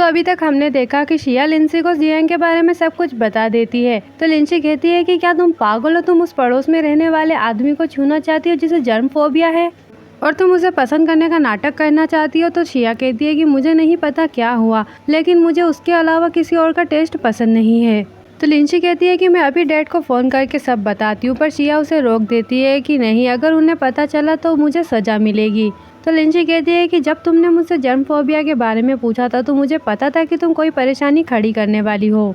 अभी तक हमने देखा कि शिया लिंसी को जियांग के बारे में सब कुछ बता देती है। तो लिंसी कहती है कि क्या तुम पागल हो, तुम उस पड़ोस में रहने वाले आदमी को छूना चाहती हो जिसे जर्म फोबिया है और तुम उसे पसंद करने का नाटक करना चाहती हो। तो शिया कहती है कि मुझे नहीं पता क्या हुआ, लेकिन मुझे उसके अलावा किसी और का टेस्ट पसंद नहीं है। तो लिंसी कहती है कि मैं अभी डैड को फ़ोन करके सब बताती हूँ, पर शिया उसे रोक देती है कि नहीं, अगर उन्हें पता चला तो मुझे सज़ा मिलेगी। तो लिंसी कहती है कि जब तुमने मुझसे जर्म फोबिया के बारे में पूछा था तो मुझे पता था कि तुम कोई परेशानी खड़ी करने वाली हो।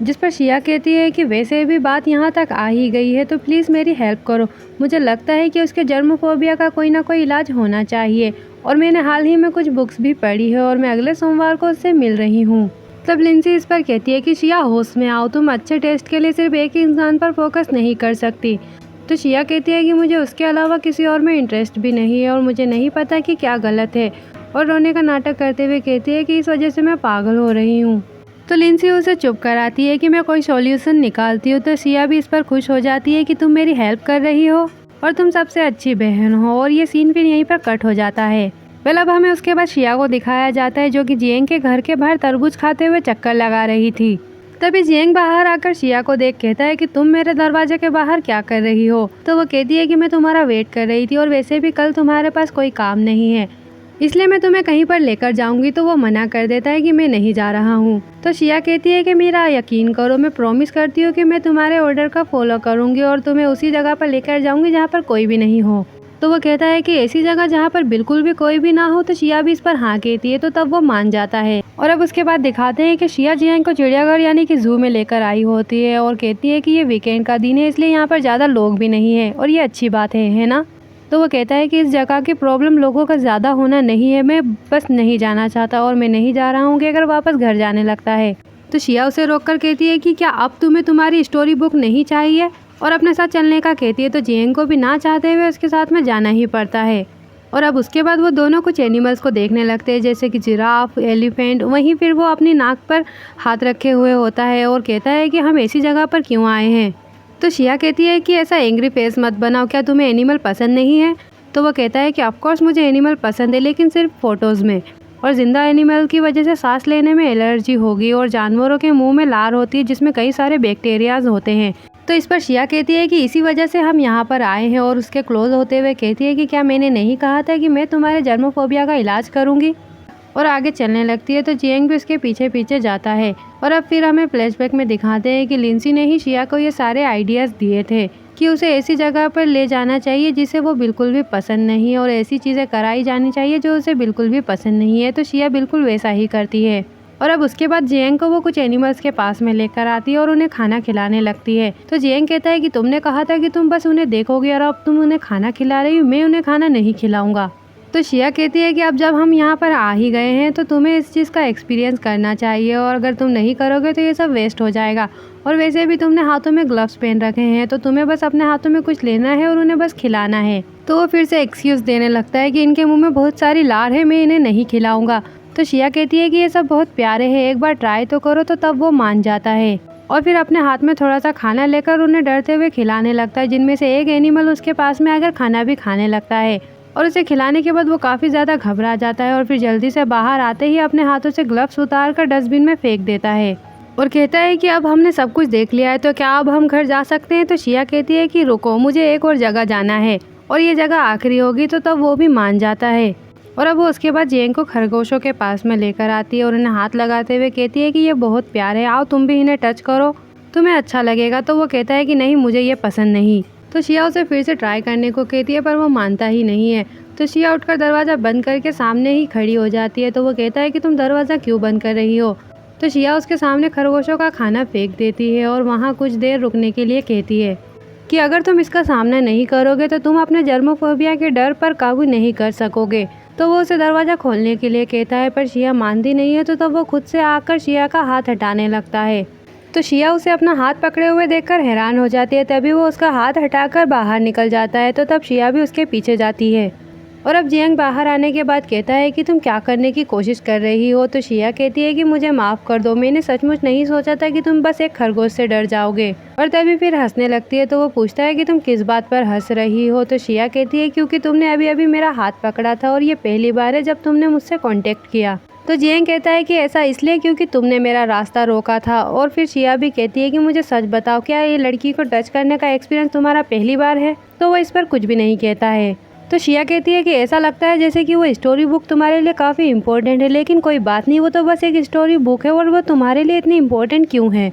जिस पर शिया कहती है कि वैसे भी बात यहाँ तक आ ही गई है तो प्लीज़ मेरी हेल्प करो, मुझे लगता है कि उसके जर्म फोबिया का कोई ना कोई इलाज होना चाहिए और मैंने हाल ही में कुछ बुक्स भी पढ़ी है और मैं अगले सोमवार को उससे मिल रही हूँ। तब लिंसी इस पर कहती है कि शिया होश में आओ, तुम अच्छे टेस्ट के लिए सिर्फ एक ही इंसान पर फोकस नहीं कर सकती। तो शिया कहती है कि मुझे उसके अलावा किसी और में इंटरेस्ट भी नहीं है और मुझे नहीं पता कि क्या गलत है, और रोने का नाटक करते हुए कहती है कि इस वजह से मैं पागल हो रही हूँ। तो लिंसी उसे चुप कराती है कि मैं कोई सॉल्यूशन निकालती हूँ। तो शिया भी इस पर खुश हो जाती है कि तुम मेरी हेल्प कर रही हो और तुम सबसे अच्छी बहन हो, और ये सीन फिर यहीं पर कट हो जाता है। वेल अब हमें उसके बाद शिया को दिखाया जाता है जो कि जियांग के घर के बाहर तरबूज खाते हुए चक्कर लगा रही थी। तभी जियांग बाहर आकर शिया को देख कहता है कि तुम मेरे दरवाजे के बाहर क्या कर रही हो। तो वो कहती है कि मैं तुम्हारा वेट कर रही थी और वैसे भी कल तुम्हारे पास कोई काम नहीं है, इसलिए मैं तुम्हें कहीं पर लेकर जाऊंगी। तो वो मना कर देता है कि मैं नहीं जा रहा हूँ। तो शिया कहती है कि मेरा यकीन करो, मैं प्रॉमिस करती हूँ कि मैं तुम्हारे ऑर्डर का फॉलो करूँगी और तुम्हें उसी जगह पर लेकर जाऊँगी जहाँ पर कोई भी नहीं हो। तो वो कहता है कि ऐसी जगह जहाँ पर बिल्कुल भी कोई भी ना हो। तो शिया भी इस पर हाँ कहती है, तो तब वो मान जाता है। और अब उसके बाद दिखाते हैं कि शिया जियांग को चिड़ियाघर यानी कि जू में लेकर आई होती है और कहती है कि ये वीकेंड का दिन है, इसलिए यहाँ पर ज़्यादा लोग भी नहीं है और ये अच्छी बात है ना। तो वो कहता है कि इस जगह की प्रॉब्लम लोगों का ज़्यादा होना नहीं है, मैं बस नहीं जाना चाहता और मैं नहीं जा रहा हूँ कि अगर वापस घर जाने लगता है। तो शिया उसे रोक कर कहती है कि क्या अब तुम्हें तुम्हारी स्टोरी बुक नहीं चाहिए, और अपने साथ चलने का कहती है। तो जियांग को भी ना चाहते हुए उसके साथ में जाना ही पड़ता है। और अब उसके बाद वो दोनों कुछ एनिमल्स को देखने लगते हैं जैसे कि जिराफ, एलिफेंट। वहीं फिर वो अपनी नाक पर हाथ रखे हुए होता है और कहता है कि हम ऐसी जगह पर क्यों आए हैं। तो शिया कहती है कि ऐसा एंग्री फेस मत बनाओ, क्या तुम्हें एनिमल पसंद नहीं है। तो वो कहता है कि ऑफकोर्स मुझे एनिमल पसंद है, लेकिन सिर्फ फ़ोटोज़ में, और ज़िंदा एनिमल की वजह से सांस लेने में एलर्जी होगी और जानवरों के मुंह में लार होती है जिसमें कई सारे बैक्टीरियाज होते हैं। तो इस पर शिया कहती है कि इसी वजह से हम यहाँ पर आए हैं, और उसके क्लोज होते हुए कहती है कि क्या मैंने नहीं कहा था कि मैं तुम्हारे जर्मोफोबिया का इलाज करूँगी, और आगे चलने लगती है। तो जियांग भी उसके पीछे पीछे जाता है। और अब फिर हमें फ्लैशबैक में दिखाते हैं कि लिंसी ने ही शिया को ये सारे आइडियाज़ दिए थे कि उसे ऐसी जगह पर ले जाना चाहिए जिसे वो बिल्कुल भी पसंद नहीं है और ऐसी चीज़ें कराई जानी चाहिए जो उसे बिल्कुल भी पसंद नहीं है। तो शिया बिल्कुल वैसा ही करती है। और अब उसके बाद जियांग को वो कुछ एनिमल्स के पास में लेकर आती है और उन्हें खाना खिलाने लगती है। तो जियांग कहता है कि तुमने कहा था कि तुम बस उन्हें देखोगे और अब तुम उन्हें खाना खिला रही हो, मैं उन्हें खाना नहीं खिलाऊंगा। तो शिया कहती है कि अब जब हम यहाँ पर आ ही गए हैं तो तुम्हें इस चीज़ का एक्सपीरियंस करना चाहिए, और अगर तुम नहीं करोगे तो ये सब वेस्ट हो जाएगा। और वैसे भी तुमने हाथों में ग्लव्स पहन रखे हैं, तो तुम्हें बस अपने हाथों में कुछ लेना है और उन्हें बस खिलाना है। तो वो फिर से एक्सक्यूज़ देने लगता है कि इनके मुँह में बहुत सारी लार है, मैं इन्हें नहीं खिलाऊँगा। तो शिया कहती है कि ये सब बहुत प्यारे हैं, एक बार ट्राई तो करो। तो तब वो मान जाता है और फिर अपने हाथ में थोड़ा सा खाना लेकर उन्हें डरते हुए खिलाने लगता है, जिनमें से एक एनिमल उसके पास में आकर खाना भी खाने लगता है। और उसे खिलाने के बाद वो काफ़ी ज़्यादा घबरा जाता है और फिर जल्दी से बाहर आते ही अपने हाथों से ग्लव्स उतार कर डस्टबिन में फेंक देता है और कहता है कि अब हमने सब कुछ देख लिया है, तो क्या अब हम घर जा सकते हैं। तो शिया कहती है कि रुको, मुझे एक और जगह जाना है और ये जगह आखिरी होगी। तो तब वो भी मान जाता है। और अब वो उसके बाद जियांग को खरगोशों के पास में लेकर आती है और उन्हें हाथ लगाते हुए कहती है कि ये बहुत प्यारे हैं, आओ तुम भी इन्हें टच करो, तुम्हें अच्छा लगेगा। तो वो कहता है कि नहीं, मुझे ये पसंद नहीं। तो शिया उसे फिर से ट्राई करने को कहती है, पर वो मानता ही नहीं है। तो शिया उठकर दरवाज़ा बंद करके सामने ही खड़ी हो जाती है। तो वो कहता है कि तुम दरवाज़ा क्यों बंद कर रही हो। तो शिया उसके सामने खरगोशों का खाना फेंक देती है और वहाँ कुछ देर रुकने के लिए कहती है कि अगर तुम इसका सामना नहीं करोगे तो तुम अपने जर्मोफोबिया के डर पर काबू नहीं कर सकोगे। तो वो उसे दरवाज़ा खोलने के लिए कहता है, पर शिया मानती नहीं है। तो तब वो खुद से आकर शिया का हाथ हटाने लगता है। तो शिया उसे अपना हाथ पकड़े हुए देखकर हैरान हो जाती है। तभी वो उसका हाथ हटाकर बाहर निकल जाता है। तो तब शिया भी उसके पीछे जाती है। और अब जियांग बाहर आने के बाद कहता है कि तुम क्या करने की कोशिश कर रही हो। तो शिया कहती है कि मुझे माफ़ कर दो, मैंने सचमुच नहीं सोचा था कि तुम बस एक खरगोश से डर जाओगे। और तभी फिर हंसने लगती है। तो वो पूछता है कि तुम किस बात पर हंस रही हो। तो शिया कहती है क्योंकि तुमने अभी अभी मेरा हाथ पकड़ा था और ये पहली बार है जब तुमने मुझसे कांटेक्ट किया। तो जियांग कहता है कि ऐसा इसलिए क्योंकि तुमने मेरा रास्ता रोका था। और फिर शिया भी कहती है कि मुझे सच बताओ, क्या ये लड़की को टच करने का एक्सपीरियंस तुम्हारा पहली बार है? तो वो इस पर कुछ भी नहीं कहता है। तो शिया कहती है कि ऐसा लगता है जैसे कि वो स्टोरी बुक तुम्हारे लिए काफ़ी इम्पोर्टेंट है, लेकिन कोई बात नहीं, वो तो बस एक स्टोरी बुक है और वो तुम्हारे लिए इतनी इम्पोर्टेंट क्यों है?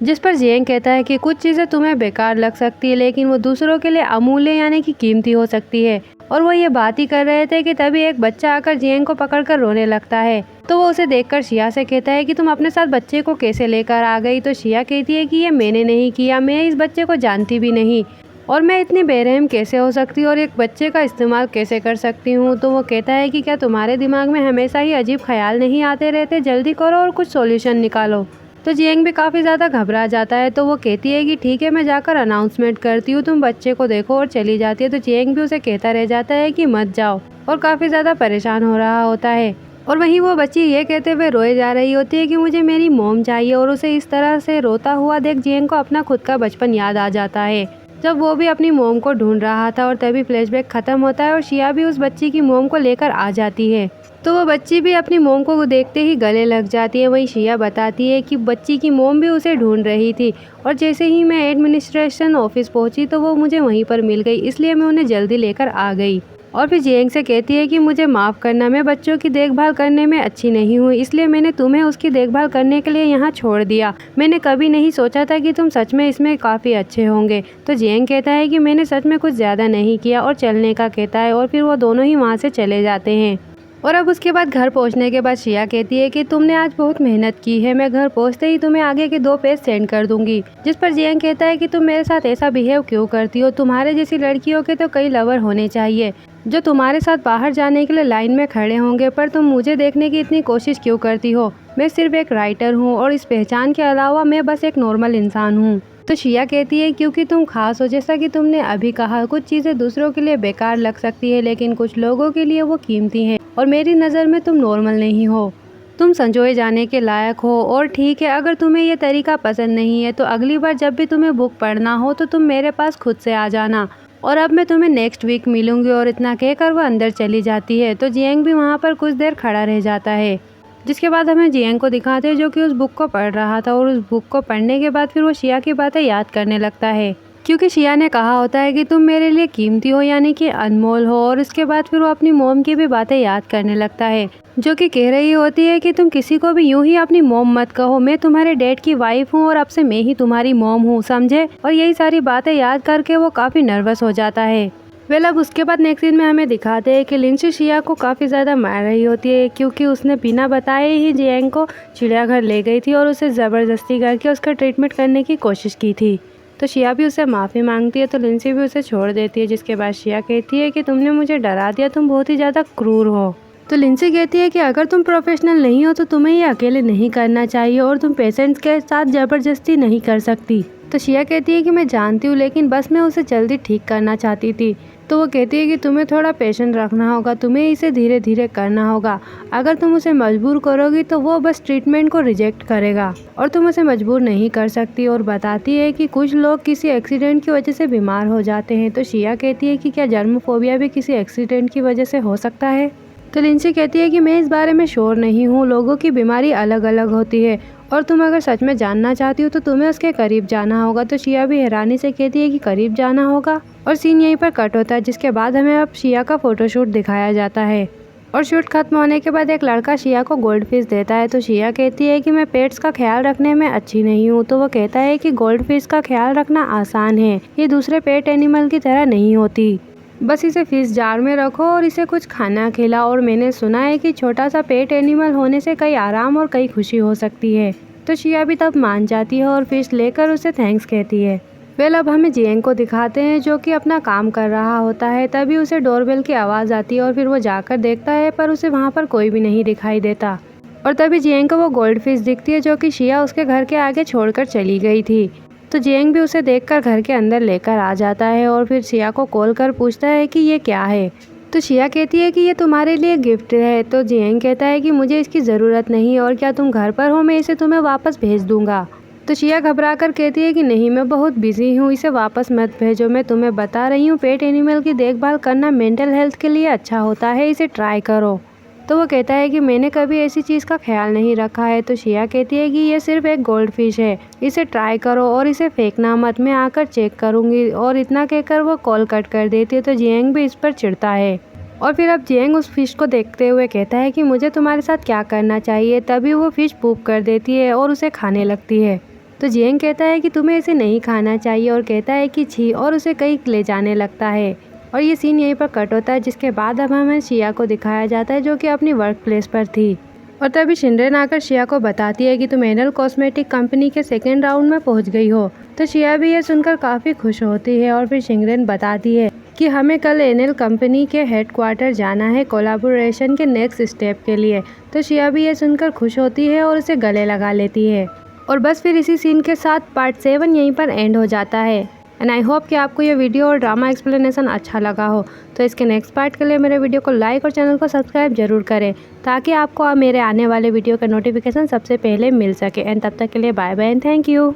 जिस पर जियांग कहता है कि कुछ चीज़ें तुम्हें बेकार लग सकती है, लेकिन वो दूसरों के लिए अमूल्य यानी कि कीमती हो सकती है। और वो ये बात ही कर रहे थे कि तभी एक बच्चा आकर जियांग को पकड़कर रोने लगता है। तो वो उसे देखकर शिया से कहता है कि तुम अपने साथ बच्चे को कैसे लेकर आ गई? तो शिया कहती है कि ये मैंने नहीं किया, मैं इस बच्चे को जानती भी नहीं और मैं इतनी बेरहम कैसे हो सकती हूँ और एक बच्चे का इस्तेमाल कैसे कर सकती हूँ। तो वो कहता है कि क्या तुम्हारे दिमाग में हमेशा ही अजीब ख्याल नहीं आते रहते? जल्दी करो और कुछ सॉल्यूशन निकालो। तो जियांग भी काफ़ी ज़्यादा घबरा जाता है। तो वो कहती है कि ठीक है, मैं जाकर अनाउंसमेंट करती हूँ, तुम बच्चे को देखो, और चली जाती है। तो जियांग भी उसे कहता रह जाता है कि मत जाओ और काफ़ी ज़्यादा परेशान हो रहा होता है। और वहीं वो बच्ची ये कहते हुए रोए जा रही होती है कि मुझे मेरी मॉम चाहिए। और उसे इस तरह से रोता हुआ देख जियांग को अपना खुद का बचपन याद आ जाता है, जब वो भी अपनी मॉम को ढूंढ रहा था। और तभी फ्लैशबैक खत्म होता है और शिया भी उस बच्ची की मॉम को लेकर आ जाती है। तो वो बच्ची भी अपनी मॉम को देखते ही गले लग जाती है। वहीं शिया बताती है कि बच्ची की मॉम भी उसे ढूंढ रही थी और जैसे ही मैं एडमिनिस्ट्रेशन ऑफिस पहुंची तो वो मुझे वहीं पर मिल गई, इसलिए मैं उन्हें जल्दी लेकर आ गई। और फिर जियांग से कहती है कि मुझे माफ़ करना, मैं बच्चों की देखभाल करने में अच्छी नहीं हूँ, इसलिए मैंने तुम्हें उसकी देखभाल करने के लिए यहाँ छोड़ दिया। मैंने कभी नहीं सोचा था कि तुम सच में इसमें काफ़ी अच्छे होंगे। तो जियांग कहता है कि मैंने सच में कुछ ज़्यादा नहीं किया और चलने का कहता है। और फिर वो दोनों ही वहाँ से चले जाते हैं। और अब उसके बाद घर पहुंचने के बाद शिया कहती है कि तुमने आज बहुत मेहनत की है, मैं घर पहुंचते ही तुम्हें आगे के 2 पेज सेंड कर दूंगी। जिस पर जियांग कहता है कि तुम मेरे साथ ऐसा बिहेव क्यों करती हो? तुम्हारे जैसी लड़कियों के तो कई लवर होने चाहिए जो तुम्हारे साथ बाहर जाने के लिए लाइन में खड़े होंगे, पर तुम मुझे देखने की इतनी कोशिश क्यों करती हो? मैं सिर्फ एक राइटर हूँ और इस पहचान के अलावा मैं बस एक नॉर्मल इंसान हूँ। तो शिया कहती है क्योंकि तुम खास हो, जैसा कि तुमने अभी कहा, कुछ चीज़ें दूसरों के लिए बेकार लग सकती है लेकिन कुछ लोगों के लिए वो कीमती हैं और मेरी नज़र में तुम नॉर्मल नहीं हो, तुम संजोए जाने के लायक हो। और ठीक है, अगर तुम्हें ये तरीका पसंद नहीं है तो अगली बार जब भी तुम्हें बुक पढ़ना हो तो तुम मेरे पास खुद से आ जाना, और अब मैं तुम्हें नेक्स्ट वीक मिलूंगी। और इतना कहकर वो अंदर चली जाती है। तो जियांग भी वहाँ पर कुछ देर खड़ा रह जाता है, जिसके बाद हमें जियांग को दिखाते हैं जो कि उस बुक को पढ़ रहा था। और उस बुक को पढ़ने के बाद फिर वो शिया की बातें याद करने लगता है, क्योंकि शिया ने कहा होता है कि तुम मेरे लिए कीमती हो यानी कि अनमोल हो। और इसके बाद फिर वो अपनी मॉम की भी बातें याद करने लगता है, जो कि कह रही होती है कि तुम किसी को भी यूं ही अपनी मॉम मत कहो, मैं तुम्हारे डैड की वाइफ हूँ और अब से मैं ही तुम्हारी मॉम हूँ, समझे? और यही सारी बातें याद करके वो काफ़ी नर्वस हो जाता है। अब उसके बाद नेक्स्ट सीन में हमें दिखाते हैं कि लिंची शिया को काफ़ी ज़्यादा मार रही होती है, क्योंकि उसने बिना बताए ही जियांग को चिड़ियाघर ले गई थी और उसे ज़बरदस्ती करके उसका ट्रीटमेंट करने की कोशिश की थी। तो शिया भी उससे माफ़ी मांगती है, तो लिंची भी उसे छोड़ देती है। जिसके बाद शिया कहती है कि तुमने मुझे डरा दिया, तुम बहुत ही ज़्यादा क्रूर हो। तो लिंची कहती है कि अगर तुम प्रोफेशनल नहीं हो तो तुम्हें ये अकेले नहीं करना चाहिए और तुम पेशेंट्स के साथ ज़बरदस्ती नहीं कर सकती। तो शिया कहती है कि मैं जानती हूँ, लेकिन बस मैं उसे जल्दी ठीक करना चाहती थी। तो वो कहती है कि तुम्हें थोड़ा पेशेंस रखना होगा, तुम्हें इसे धीरे धीरे करना होगा। अगर तुम उसे मजबूर करोगी तो वो बस ट्रीटमेंट को रिजेक्ट करेगा और तुम उसे मजबूर नहीं कर सकती। और बताती है कि कुछ लोग किसी एक्सीडेंट की वजह से बीमार हो जाते हैं। तो शिया कहती है कि क्या जर्मोफोबिया भी किसी एक्सीडेंट की वजह से हो सकता है? तो लिंची कहती है कि मैं इस बारे में श्योर नहीं हूँ, लोगों की बीमारी अलग अलग होती है और तुम अगर सच में जानना चाहती हो तो तुम्हें उसके करीब जाना होगा। तो शिया भी हैरानी से कहती है कि करीब जाना होगा, और सीन यहीं पर कट होता है। जिसके बाद हमें अब शिया का फोटोशूट दिखाया जाता है और शूट खत्म होने के बाद एक लड़का शिया को गोल्ड फिश देता है। तो शिया कहती है कि मैं पेट्स का ख्याल रखने में अच्छी नहीं हूँ। तो वो कहता है कि गोल्ड फिश का ख्याल रखना आसान है, ये दूसरे पेट एनिमल की तरह नहीं होती, बस इसे फिश जार में रखो और इसे कुछ खाना खिलाओ। और मैंने सुना है कि छोटा सा पेट एनिमल होने से कई आराम और कई खुशी हो सकती है। तो शिया भी तब मान जाती है और फिश लेकर उसे थैंक्स कहती है। अब हमें जियांग को दिखाते हैं जो कि अपना काम कर रहा होता है। तभी उसे डोरबेल की आवाज़ आती है और फिर वो जाकर देखता है, पर उसे वहाँ पर कोई भी नहीं दिखाई देता। और तभी जियांग को वो गोल्ड फिश दिखती है जो कि शिया उसके घर के आगे छोड़कर चली गई थी। तो जियांग भी उसे देखकर घर के अंदर लेकर आ जाता है और फिर शिया को कॉल कर पूछता है कि ये क्या है। तो शिया कहती है कि ये तुम्हारे लिए गिफ्ट है। तो जियांग कहता है कि मुझे इसकी ज़रूरत नहीं, और क्या तुम घर पर हो, मैं इसे तुम्हें वापस भेज दूंगा। तो शिया घबरा कर कहती है कि नहीं, मैं बहुत बिजी हूँ, इसे वापस मत भेजो, मैं तुम्हें बता रही हूँ पेट एनिमल की देखभाल करना मेंटल हेल्थ के लिए अच्छा होता है, इसे ट्राई करो। तो वो कहता है कि मैंने कभी ऐसी चीज़ का ख्याल नहीं रखा है। तो शिया कहती है कि ये सिर्फ एक गोल्ड फिश है, इसे ट्राई करो और इसे फेंकना मत, मैं आकर चेक करूँगी। और इतना कहकर वो कॉल कट कर देती है। तो जियांग भी इस पर चिढ़ता है और फिर अब जियांग उस फिश को देखते हुए कहता है कि मुझे तुम्हारे साथ क्या करना चाहिए। तभी वो फिश पूप कर देती है और उसे खाने लगती है। तो जियांग कहता है कि तुम्हें इसे नहीं खाना चाहिए और कहता है कि छी, और उसे कहीं ले जाने लगता है। और ये सीन यहीं पर कट होता है, जिसके बाद अब हमें शिया को दिखाया जाता है जो कि अपनी वर्क प्लेस पर थी। और तभी शिनरेन आकर शिया को बताती है कि तुम एनएल कॉस्मेटिक कंपनी के सेकेंड राउंड में पहुंच गई हो। तो शिया भी ये सुनकर काफ़ी खुश होती है और फिर शिनरेन बताती है कि हमें कल एनएल कंपनी के हेडक्वार्टर जाना है कोलैबोरेशन के नेक्स्ट स्टेप के लिए। तो शिया भी ये सुनकर खुश होती है और उसे गले लगा लेती है। और बस फिर इसी सीन के साथ पार्ट 7 यहीं पर एंड हो जाता है। एंड आई होप कि आपको ये वीडियो और ड्रामा एक्सप्लेनेशन अच्छा लगा हो। तो इसके नेक्स्ट पार्ट के लिए मेरे वीडियो को लाइक और चैनल को सब्सक्राइब जरूर करें, ताकि आपको मेरे आने वाले वीडियो का नोटिफिकेशन सबसे पहले मिल सके। एंड तब तक के लिए bye bye and thank you.